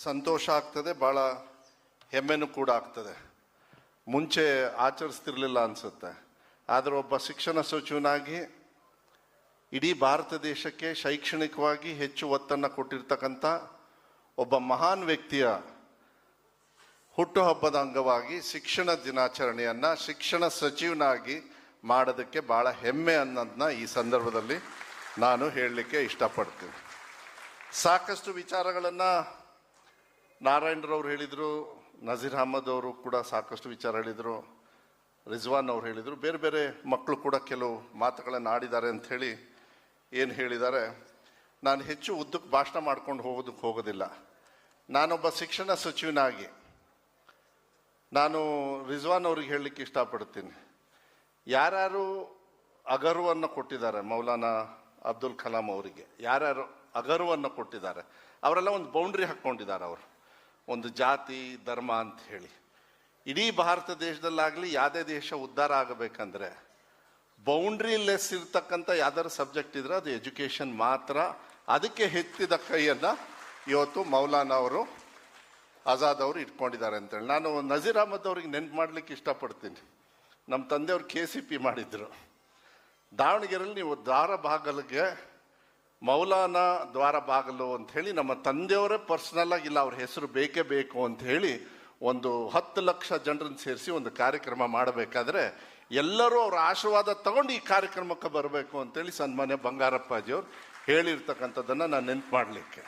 ಸಂತೋಷ ಆಗ್ತದೆ, ಭಾಳ ಹೆಮ್ಮೆನೂ ಕೂಡ ಆಗ್ತದೆ. ಮುಂಚೆ ಆಚರಿಸ್ತಿರ್ಲಿಲ್ಲ ಅನಿಸುತ್ತೆ. ಆದರೆ ಒಬ್ಬ ಶಿಕ್ಷಣ ಸಚಿವನಾಗಿ ಇಡೀ ಭಾರತ ದೇಶಕ್ಕೆ ಶೈಕ್ಷಣಿಕವಾಗಿ ಹೆಚ್ಚು ಒತ್ತನ್ನು ಕೊಟ್ಟಿರ್ತಕ್ಕಂಥ ಒಬ್ಬ ಮಹಾನ್ ವ್ಯಕ್ತಿಯ ಹುಟ್ಟುಹಬ್ಬದ ಅಂಗವಾಗಿ ಶಿಕ್ಷಣ ದಿನಾಚರಣೆಯನ್ನು ಶಿಕ್ಷಣ ಸಚಿವನಾಗಿ ಮಾಡೋದಕ್ಕೆ ಭಾಳ ಹೆಮ್ಮೆ ಅನ್ನೋದನ್ನ ಈ ಸಂದರ್ಭದಲ್ಲಿ ನಾನು ಹೇಳಲಿಕ್ಕೆ ಇಷ್ಟಪಡ್ತೀನಿ. ಸಾಕಷ್ಟು ವಿಚಾರಗಳನ್ನು ನಾರಾಯಣರವ್ರು ಹೇಳಿದರು, ನಜೀರ್ ಅಹಮದ್ ಅವರು ಕೂಡ ಸಾಕಷ್ಟು ವಿಚಾರ ಹೇಳಿದರು, ರಿಜ್ವಾನ್ ಅವ್ರು ಹೇಳಿದರು, ಬೇರೆ ಬೇರೆ ಮಕ್ಕಳು ಕೂಡ ಕೆಲವು ಮಾತುಗಳನ್ನು ಆಡಿದ್ದಾರೆ ಅಂಥೇಳಿ ಏನು ಹೇಳಿದ್ದಾರೆ. ನಾನು ಹೆಚ್ಚು ಉದ್ದಕ್ಕೆ ಭಾಷಣ ಮಾಡ್ಕೊಂಡು ಹೋಗೋದಿಲ್ಲ. ನಾನೊಬ್ಬ ಶಿಕ್ಷಣ ಸಚಿವನಾಗಿ ನಾನು ರಿಜ್ವಾನ್ ಅವ್ರಿಗೆ ಹೇಳಲಿಕ್ಕೆ ಇಷ್ಟಪಡ್ತೀನಿ. ಯಾರ್ಯಾರು ಅಗರ್ವನ್ನು ಕೊಟ್ಟಿದ್ದಾರೆ ಮೌಲಾನಾ ಅಬ್ದುಲ್ ಕಲಾಂ ಅವರಿಗೆ, ಯಾರ್ಯಾರು ಅಗರ್ವನ್ನು ಕೊಟ್ಟಿದ್ದಾರೆ ಅವರೆಲ್ಲ ಒಂದು ಬೌಂಡ್ರಿ ಹಾಕ್ಕೊಂಡಿದ್ದಾರೆ. ಅವರು ಒಂದು ಜಾತಿ ಧರ್ಮ ಅಂತ ಹೇಳಿ ಇಡೀ ಭಾರತ ದೇಶದಲ್ಲಾಗಲಿ ಯಾವುದೇ ದೇಶ ಉದ್ಧಾರ ಆಗಬೇಕಂದ್ರೆ ಬೌಂಡ್ರಿ ಲೆಸ್ ಇರ್ತಕ್ಕಂಥ ಯಾವ್ದಾರು ಸಬ್ಜೆಕ್ಟ್ ಇದ್ರೆ ಅದು ಎಜುಕೇಷನ್ ಮಾತ್ರ. ಅದಕ್ಕೆ ಎತ್ತಿದ ಕೈಯನ್ನು ಇವತ್ತು ಮೌಲಾನಾ ಅವರು, ಆಜಾದ್ ಅವರು ಇಟ್ಕೊಂಡಿದ್ದಾರೆ ಅಂತೇಳಿ ನಾನು ನಜೀರ್ ಅಹಮದ್ ಅವ್ರಿಗೆ ನೆನ್ಪು ಮಾಡಲಿಕ್ಕೆ ಇಷ್ಟಪಡ್ತೀನಿ. ನಮ್ಮ ತಂದೆಯವರು KCP ಮಾಡಿದ್ರು. ದಾವಣಗೆರೆಯಲ್ಲಿ ನೀವು ದ್ವಾರ ಬಾಗಲ್ಗೆ ಮೌಲಾನಾ ದ್ವಾರ ಬಾಗಲು ಅಂಥೇಳಿ ನಮ್ಮ ತಂದೆಯವರೇ ಪರ್ಸ್ನಲ್ಲಾಗಿ ಇಲ್ಲ ಅವ್ರ ಹೆಸರು ಬೇಕೇ ಬೇಕು ಅಂಥೇಳಿ ಒಂದು 10 ಲಕ್ಷ ಜನರನ್ನು ಸೇರಿಸಿ ಒಂದು ಕಾರ್ಯಕ್ರಮ ಮಾಡಬೇಕಾದ್ರೆ ಎಲ್ಲರೂ ಅವ್ರ ಆಶೀರ್ವಾದ ತಗೊಂಡು ಈ ಕಾರ್ಯಕ್ರಮಕ್ಕೆ ಬರಬೇಕು ಅಂತೇಳಿ ಸನ್ಮಾನ್ಯ ಬಂಗಾರಪ್ಪಾಜಿಯವರು ಹೇಳಿರ್ತಕ್ಕಂಥದ್ದನ್ನು ನಾನು ನೆನ್ಪು ಮಾಡಲಿಕ್ಕೆ